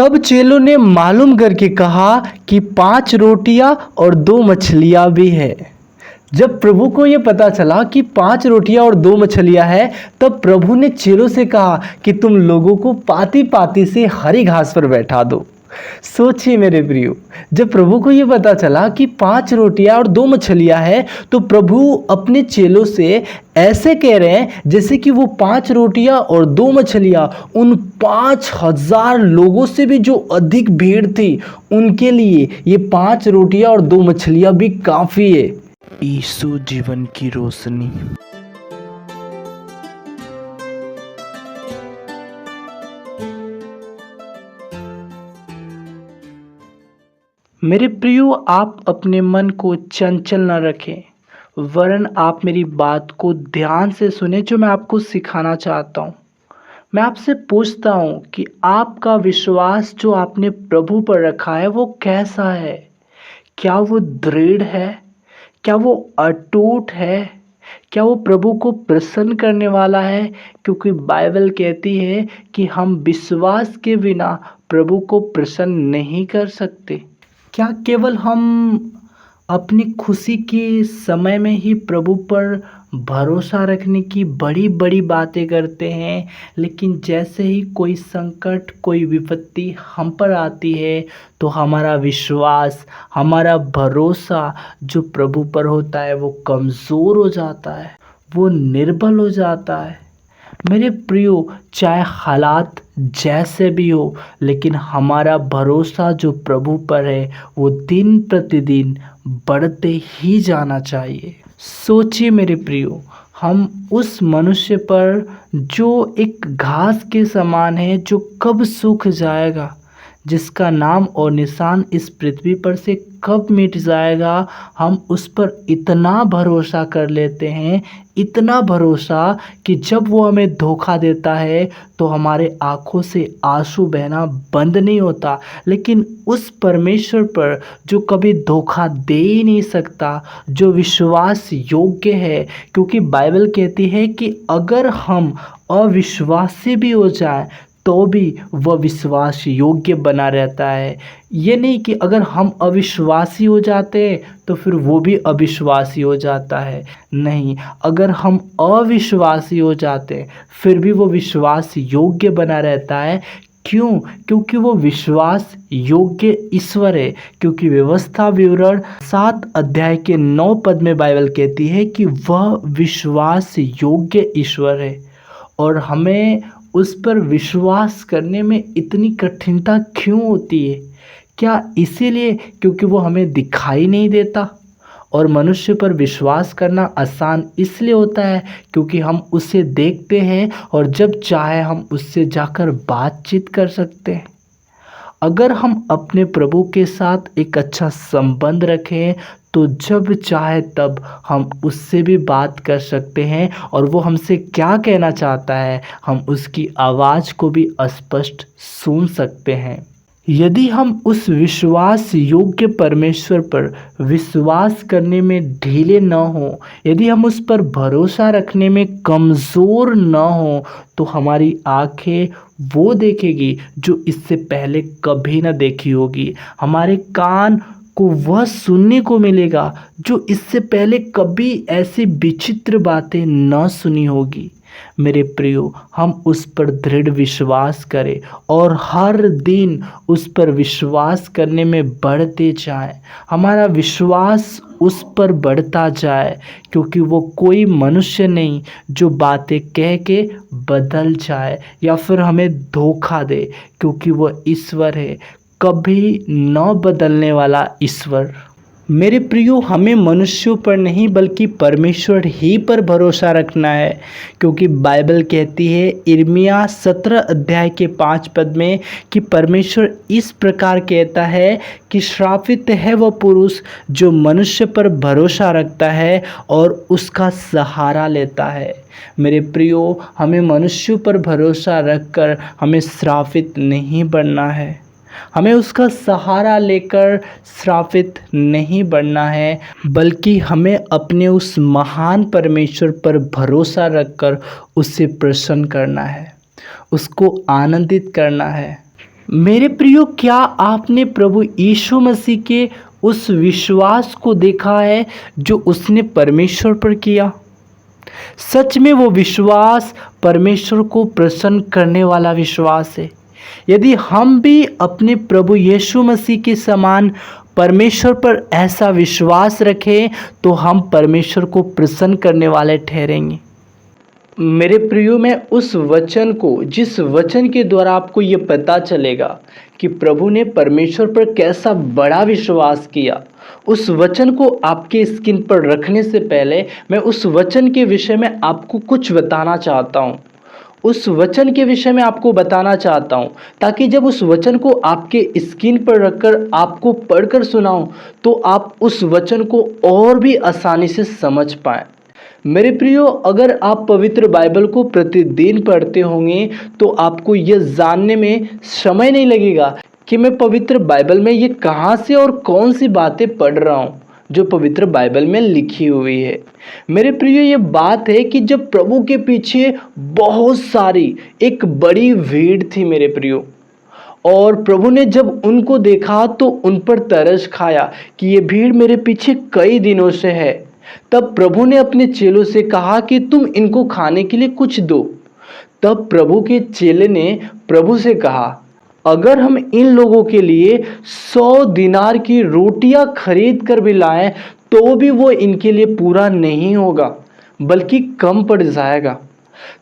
तब चेलों ने मालूम करके कहा कि 5 रोटियां और 2 मछलियां भी है। जब प्रभु को ये पता चला कि 5 रोटियां और 2 मछलियां है, तब प्रभु ने चेलों से कहा कि तुम लोगों को पाती पाती से हरी घास पर बैठा दो। सोचिए मेरे प्रियो, जब प्रभु को ये पता चला कि 5 रोटियां और 2 मछलियां है, तो प्रभु अपने चेलों से ऐसे कह रहे हैं जैसे कि वो 5 रोटियां और 2 मछलियां उन 5,000 लोगों से भी जो अधिक भीड़ थी, उनके लिए ये 5 रोटियां और 2 मछलियां भी काफी है। यीशु जीवन की रोशनी। मेरे प्रियो, आप अपने मन को चंचल न रखें, वरन आप मेरी बात को ध्यान से सुने जो मैं आपको सिखाना चाहता हूँ। मैं आपसे पूछता हूँ कि आपका विश्वास जो आपने प्रभु पर रखा है वो कैसा है? क्या वो दृढ़ है? क्या वो अटूट है? क्या वो प्रभु को प्रसन्न करने वाला है? क्योंकि बाइबल कहती है कि हम विश्वास के बिना प्रभु को प्रसन्न नहीं कर सकते। क्या केवल हम अपनी खुशी के समय में ही प्रभु पर भरोसा रखने की बड़ी बड़ी बातें करते हैं, लेकिन जैसे ही कोई संकट, कोई विपत्ति हम पर आती है, तो हमारा विश्वास, हमारा भरोसा जो प्रभु पर होता है वो कमज़ोर हो जाता है, वो निर्बल हो जाता है। मेरे प्रियो, चाहे हालात जैसे भी हो, लेकिन हमारा भरोसा जो प्रभु पर है वो दिन प्रतिदिन बढ़ते ही जाना चाहिए। सोचिए मेरे प्रियो, हम उस मनुष्य पर जो एक घास के समान है, जो कब सूख जाएगा, जिसका नाम और निशान इस पृथ्वी पर से कब मिट जाएगा, हम उस पर इतना भरोसा कर लेते हैं, इतना भरोसा कि जब वो हमें धोखा देता है तो हमारे आंखों से आंसू बहना बंद नहीं होता। लेकिन उस परमेश्वर पर जो कभी धोखा दे ही नहीं सकता, जो विश्वास योग्य है, क्योंकि बाइबल कहती है कि अगर हम अविश्वासी भी हो जाए तो भी वह विश्वास योग्य बना रहता है। ये नहीं कि अगर हम अविश्वासी हो जाते हैं तो फिर वो भी अविश्वासी हो जाता है। नहीं, अगर हम अविश्वासी हो जाते हैं फिर भी वो विश्वास योग्य बना रहता है। क्यों? क्योंकि वो विश्वास योग्य ईश्वर है। क्योंकि व्यवस्था विवरण 7 अध्याय के 9 पद में बाइबल कहती है कि वह विश्वास योग्य ईश्वर है, और हमें उस पर विश्वास करने में इतनी कठिनता क्यों होती है? क्या इसीलिए क्योंकि वो हमें दिखाई नहीं देता? और मनुष्य पर विश्वास करना आसान इसलिए होता है क्योंकि हम उसे देखते हैं और जब चाहे हम उससे जाकर बातचीत कर सकते हैं। अगर हम अपने प्रभु के साथ एक अच्छा संबंध रखें तो जब चाहे तब हम उससे भी बात कर सकते हैं, और वो हमसे क्या कहना चाहता है हम उसकी आवाज़ को भी स्पष्ट सुन सकते हैं। यदि हम उस विश्वास योग्य परमेश्वर पर विश्वास करने में ढीले न हो, यदि हम उस पर भरोसा रखने में कमज़ोर न हो, तो हमारी आंखें वो देखेगी जो इससे पहले कभी न देखी होगी। हमारे कान को वह सुनने को मिलेगा जो इससे पहले कभी ऐसी विचित्र बातें न सुनी होगी। मेरे प्रियो, हम उस पर दृढ़ विश्वास करें और हर दिन उस पर विश्वास करने में बढ़ते जाएं। हमारा विश्वास उस पर बढ़ता जाए, क्योंकि वो कोई मनुष्य नहीं जो बातें कह के बदल जाए या फिर हमें धोखा दे, क्योंकि वो ईश्वर है, कभी न बदलने वाला ईश्वर। मेरे प्रियो, हमें मनुष्यों पर नहीं बल्कि परमेश्वर ही पर भरोसा रखना है, क्योंकि बाइबल कहती है यिर्मयाह 17 अध्याय के 5 पद में कि परमेश्वर इस प्रकार कहता है कि श्रापित है वह पुरुष जो मनुष्य पर भरोसा रखता है और उसका सहारा लेता है। मेरे प्रियो, हमें मनुष्यों पर भरोसा रखकर हमें श्रापित नहीं बनना है, हमें उसका सहारा लेकर श्रापित नहीं बनना है, बल्कि हमें अपने उस महान परमेश्वर पर भरोसा रखकर उससे प्रसन्न करना है, उसको आनंदित करना है। मेरे प्रियो, क्या आपने प्रभु यीशु मसीह के उस विश्वास को देखा है जो उसने परमेश्वर पर किया? सच में वो विश्वास परमेश्वर को प्रसन्न करने वाला विश्वास है। यदि हम भी अपने प्रभु यीशु मसीह के समान परमेश्वर पर ऐसा विश्वास रखें तो हम परमेश्वर को प्रसन्न करने वाले ठहरेंगे। मेरे प्रियो, मैं उस वचन को, जिस वचन के द्वारा आपको ये पता चलेगा कि प्रभु ने परमेश्वर पर कैसा बड़ा विश्वास किया, उस वचन को आपके स्क्रीन पर रखने से पहले मैं उस वचन के विषय में आपको कुछ बताना चाहता हूँ। उस वचन के विषय में आपको बताना चाहता हूँ ताकि जब उस वचन को आपके स्क्रीन पर रखकर आपको पढ़कर सुनाऊं तो आप उस वचन को और भी आसानी से समझ पाएं। मेरे प्रियो, अगर आप पवित्र बाइबल को प्रतिदिन पढ़ते होंगे तो आपको यह जानने में समय नहीं लगेगा कि मैं पवित्र बाइबल में ये कहाँ से और कौन सी बातें पढ़ रहा हूँ जो पवित्र बाइबल में लिखी हुई है। मेरे प्रियो, ये बात है कि जब प्रभु के पीछे बहुत सारी एक बड़ी भीड़ थी मेरे प्रियो, और प्रभु ने जब उनको देखा तो उन पर तरस खाया कि ये भीड़ मेरे पीछे कई दिनों से है। तब प्रभु ने अपने चेलों से कहा कि तुम इनको खाने के लिए कुछ दो। तब प्रभु के चेले ने प्रभु से कहा, अगर हम इन लोगों के लिए 100 दिनार की रोटियां खरीद कर भी लाएं तो भी वो इनके लिए पूरा नहीं होगा, बल्कि कम पड़ जाएगा।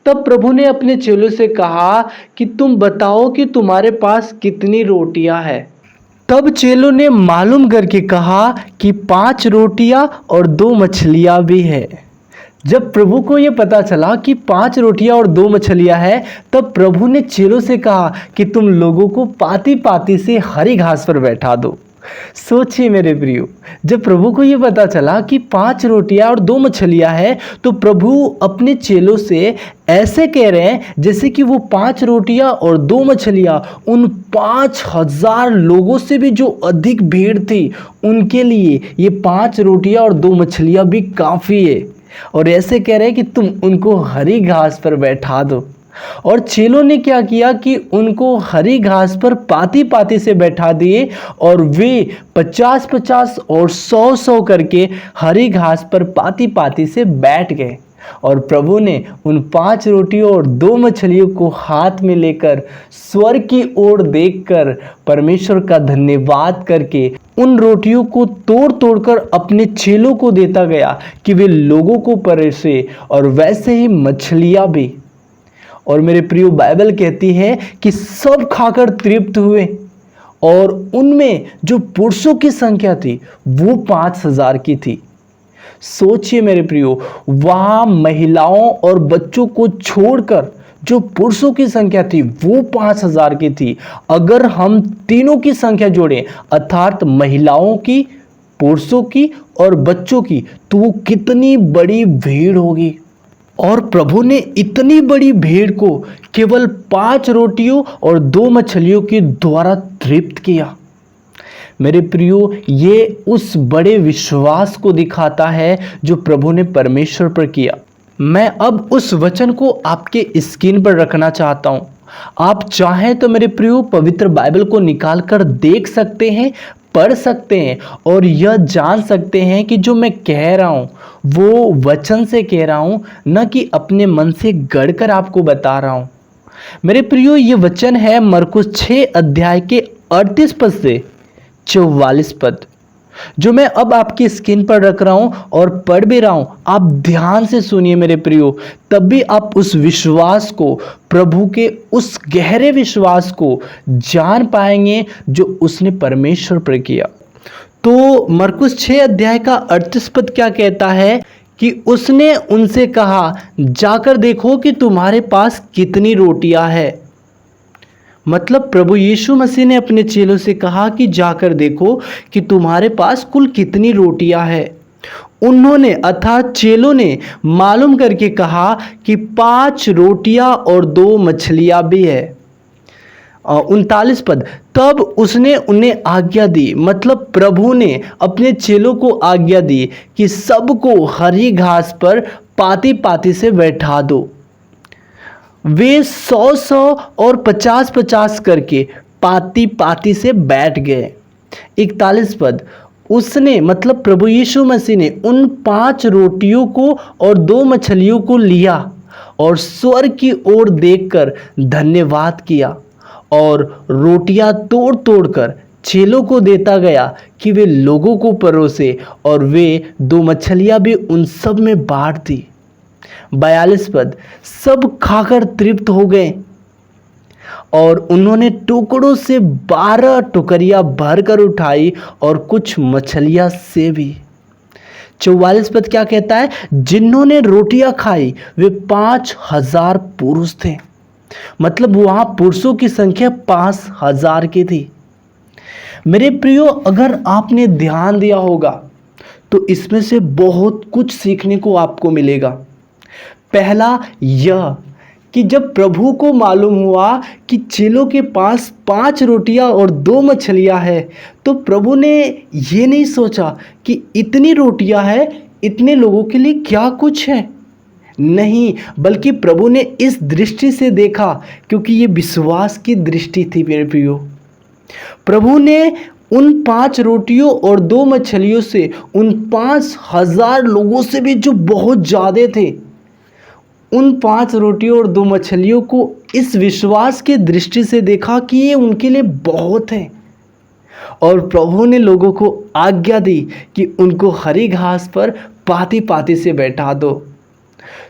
तब प्रभु ने अपने चेलों से कहा कि तुम बताओ कि तुम्हारे पास कितनी रोटियां हैं। तब चेलों ने मालूम करके कहा कि 5 रोटियां और 2 मछलियां भी है। जब प्रभु को यह पता चला कि 5 रोटियां और 2 मछलियां है, तब प्रभु ने चेलों से कहा कि तुम लोगों को पाती पाती से हरी घास पर बैठा दो। सोचिए मेरे प्रियो, जब प्रभु को यह पता चला कि 5 रोटियां और 2 मछलियां है तो प्रभु अपने चेलों से ऐसे कह रहे हैं जैसे कि वो 5 रोटियां और 2 मछलियां उन 5000 लोगों से भी जो अधिक भीड़ थी उनके लिए ये 5 रोटियां और 2 मछलियां भी काफ़ी है। और ऐसे कह रहे हैं कि तुम उनको हरी घास पर बैठा दो। और चेलों ने क्या किया कि उनको हरी घास पर पाती पाती से बैठा दिए और वे 50-50 और 100-100 करके हरी घास पर पाती पाती से बैठ गए। और प्रभु ने उन 5 रोटियों और 2 मछलियों को हाथ में लेकर स्वर्ग की ओर देखकर परमेश्वर का धन्यवाद करके उन रोटियों को तोड़ तोड़कर अपने चेलों को देता गया कि वे लोगों को परोसे, और वैसे ही मछलियां भी। और मेरे प्रियो, बाइबल कहती है कि सब खाकर तृप्त हुए, और उनमें जो पुरुषों की संख्या थी वो 5000 की थी। सोचिए मेरे प्रियो, वहां महिलाओं और बच्चों को छोड़कर जो पुरुषों की संख्या थी वो 5000 की थी। अगर हम तीनों की संख्या जोड़ें, अर्थात महिलाओं की, पुरुषों की और बच्चों की, तो वो कितनी बड़ी भीड़ होगी। और प्रभु ने इतनी बड़ी भीड़ को केवल 5 रोटियों और 2 मछलियों के द्वारा तृप्त किया। मेरे प्रियो, ये उस बड़े विश्वास को दिखाता है जो प्रभु ने परमेश्वर पर किया। मैं अब उस वचन को आपके स्क्रीन पर रखना चाहता हूँ। आप चाहें तो मेरे प्रियो पवित्र बाइबल को निकाल कर देख सकते हैं, पढ़ सकते हैं और यह जान सकते हैं कि जो मैं कह रहा हूँ वो वचन से कह रहा हूँ, न कि अपने मन से गढ़कर आपको बता रहा हूँ। मेरे प्रियो, ये वचन है मरकुस 6 अध्याय के 38 पद से 44 पद, जो मैं अब आपकी स्क्रीन पर रख रहा हूं और पढ़ भी रहा हूं। आप ध्यान से सुनिए मेरे प्रियो, तब भी आप उस विश्वास को, प्रभु के उस गहरे विश्वास को जान पाएंगे जो उसने परमेश्वर पर किया। तो मरकुस 6 अध्याय का 38 पद क्या कहता है कि उसने उनसे कहा, जाकर देखो कि तुम्हारे पास कितनी रोटियां है। मतलब प्रभु यीशु मसीह ने अपने चेलों से कहा कि जाकर देखो कि तुम्हारे पास कुल कितनी रोटियां है। उन्होंने अर्थात चेलों ने मालूम करके कहा कि 5 रोटियां और 2 मछलियां भी है। 39 पद, तब उसने उन्हें आज्ञा दी, मतलब प्रभु ने अपने चेलों को आज्ञा दी कि सबको हरी घास पर पाती पाती से बैठा दो। वे 100-100 और 50-50 करके पाती पाती से बैठ गए। 41 पद, उसने मतलब प्रभु यीशु मसीह ने उन 5 रोटियों को और 2 मछलियों को लिया और स्वर्ग की ओर देखकर धन्यवाद किया और रोटियां तोड़ तोड़ कर चेलों को देता गया कि वे लोगों को परोसे, और वे 2 मछलियां भी उन सब में बांट दी। 42 पद, सब खाकर तृप्त हो गए और उन्होंने टुकड़ों से 12 टोकरियां भरकर उठाई और कुछ मछलियां से भी। 44 पद क्या कहता है? जिन्होंने रोटियां खाई वे 5,000 पुरुष थे। मतलब वहां पुरुषों की संख्या 5,000 की थी। मेरे प्रियो, अगर आपने ध्यान दिया होगा तो इसमें से बहुत कुछ सीखने को आपको मिलेगा। पहला यह कि जब प्रभु को मालूम हुआ कि चेलों के पास 5 रोटियां और 2 मछलियां है, तो प्रभु ने ये नहीं सोचा कि इतनी रोटियां है, इतने लोगों के लिए क्या कुछ है। नहीं, बल्कि प्रभु ने इस दृष्टि से देखा, क्योंकि ये विश्वास की दृष्टि थी। मेरे प्रियो, प्रभु ने उन 5 रोटियों और 2 मछलियों से उन 5,000 लोगों से भी, जो बहुत ज़्यादा थे, उन 5 रोटियों और 2 मछलियों को इस विश्वास की दृष्टि से देखा कि ये उनके लिए बहुत है। और प्रभु ने लोगों को आज्ञा दी कि उनको हरी घास पर पाती पाती से बैठा दो।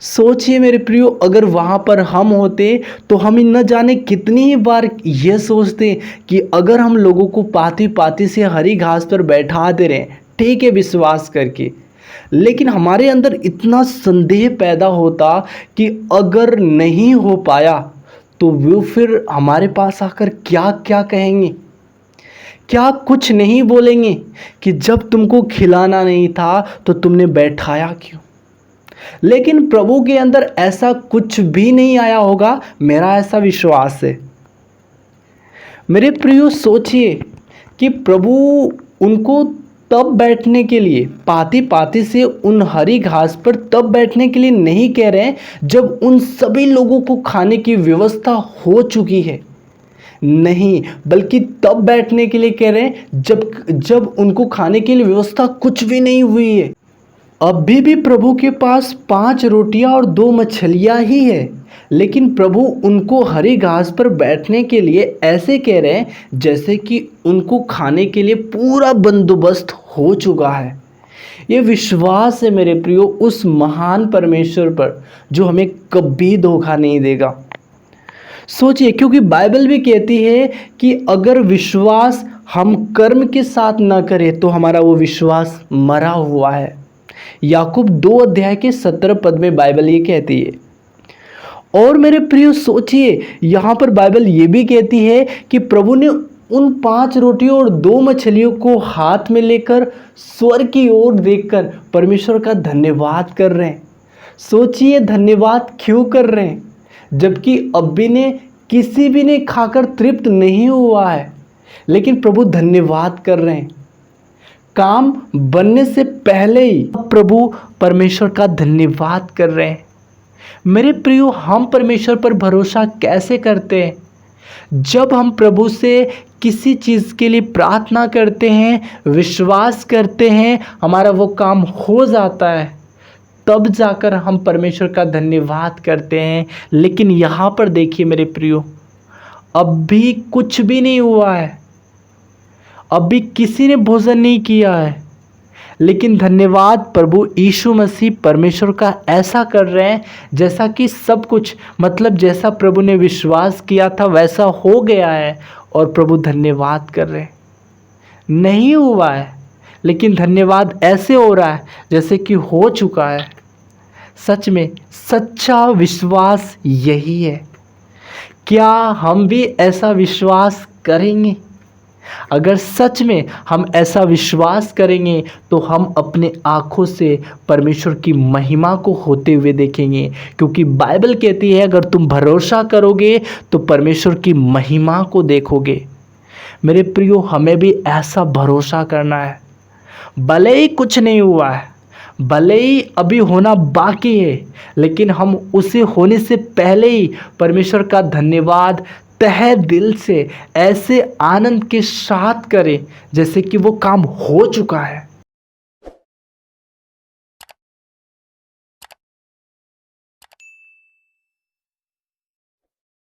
सोचिए मेरे प्रियो, अगर वहाँ पर हम होते तो हम न जाने कितनी ही बार ये सोचते कि अगर हम लोगों को पाती पाती से हरी घास पर बैठा दे रहे हैं, ठीक है, विश्वास करके, लेकिन हमारे अंदर इतना संदेह पैदा होता कि अगर नहीं हो पाया तो वो फिर हमारे पास आकर क्या क्या कहेंगे, क्या कुछ नहीं बोलेंगे कि जब तुमको खिलाना नहीं था तो तुमने बैठाया क्यों। लेकिन प्रभु के अंदर ऐसा कुछ भी नहीं आया होगा, मेरा ऐसा विश्वास है। मेरे प्रियो, सोचिए कि प्रभु उनको तब बैठने के लिए, पाती पाती से उन हरी घास पर तब बैठने के लिए नहीं कह रहे हैं जब उन सभी लोगों को खाने की व्यवस्था हो चुकी है। नहीं, बल्कि तब बैठने के लिए कह रहे हैं जब उनको खाने के लिए व्यवस्था कुछ भी नहीं हुई है। अभी भी प्रभु के पास 5 रोटियां और 2 मछलियां ही है, लेकिन प्रभु उनको हरी घास पर बैठने के लिए ऐसे कह रहे हैं जैसे कि उनको खाने के लिए पूरा बंदोबस्त हो चुका है। ये विश्वास है मेरे प्रियो उस महान परमेश्वर पर जो हमें कभी धोखा नहीं देगा। सोचिए, क्योंकि बाइबल भी कहती है कि अगर विश्वास हम कर्म के साथ ना करें तो हमारा वो विश्वास मरा हुआ है। याकूब 2 अध्याय के 17 पद में बाइबल ये कहती है। और मेरे प्रियो सोचिए, यहाँ पर बाइबल ये भी कहती है कि प्रभु ने उन 5 रोटियों और 2 मछलियों को हाथ में लेकर स्वर्ग की ओर देखकर परमेश्वर का धन्यवाद कर रहे हैं। सोचिए, धन्यवाद क्यों कर रहे हैं जबकि अभी ने किसी भी ने खाकर तृप्त नहीं हुआ है, लेकिन प्रभु धन्यवाद कर रहे हैं। काम बनने से पहले ही प्रभु परमेश्वर का धन्यवाद कर रहे हैं। मेरे प्रियो, हम परमेश्वर पर भरोसा कैसे करते हैं? जब हम प्रभु से किसी चीज़ के लिए प्रार्थना करते हैं, विश्वास करते हैं, हमारा वो काम हो जाता है, तब जाकर हम परमेश्वर का धन्यवाद करते हैं। लेकिन यहाँ पर देखिए मेरे प्रियो, अब भी कुछ भी नहीं हुआ है, अभी किसी ने भोजन नहीं किया है, लेकिन धन्यवाद प्रभु यीशु मसीह परमेश्वर का ऐसा कर रहे हैं जैसा कि सब कुछ, मतलब जैसा प्रभु ने विश्वास किया था वैसा हो गया है, और प्रभु धन्यवाद कर रहे हैं। नहीं हुआ है, लेकिन धन्यवाद ऐसे हो रहा है जैसे कि हो चुका है। सच में सच्चा विश्वास यही है। क्या हम भी ऐसा विश्वास करेंगे? अगर सच में हम ऐसा विश्वास करेंगे तो हम अपने आँखों से परमेश्वर की महिमा को होते हुए देखेंगे, क्योंकि बाइबल कहती है अगर तुम भरोसा करोगे तो परमेश्वर की महिमा को देखोगे। मेरे प्रियो, हमें भी ऐसा भरोसा करना है। भले ही कुछ नहीं हुआ है, भले ही अभी होना बाकी है, लेकिन हम उसे होने से पहले ही परमेश्वर का धन्यवाद तहे दिल से ऐसे आनंद के साथ करें जैसे कि वो काम हो चुका है।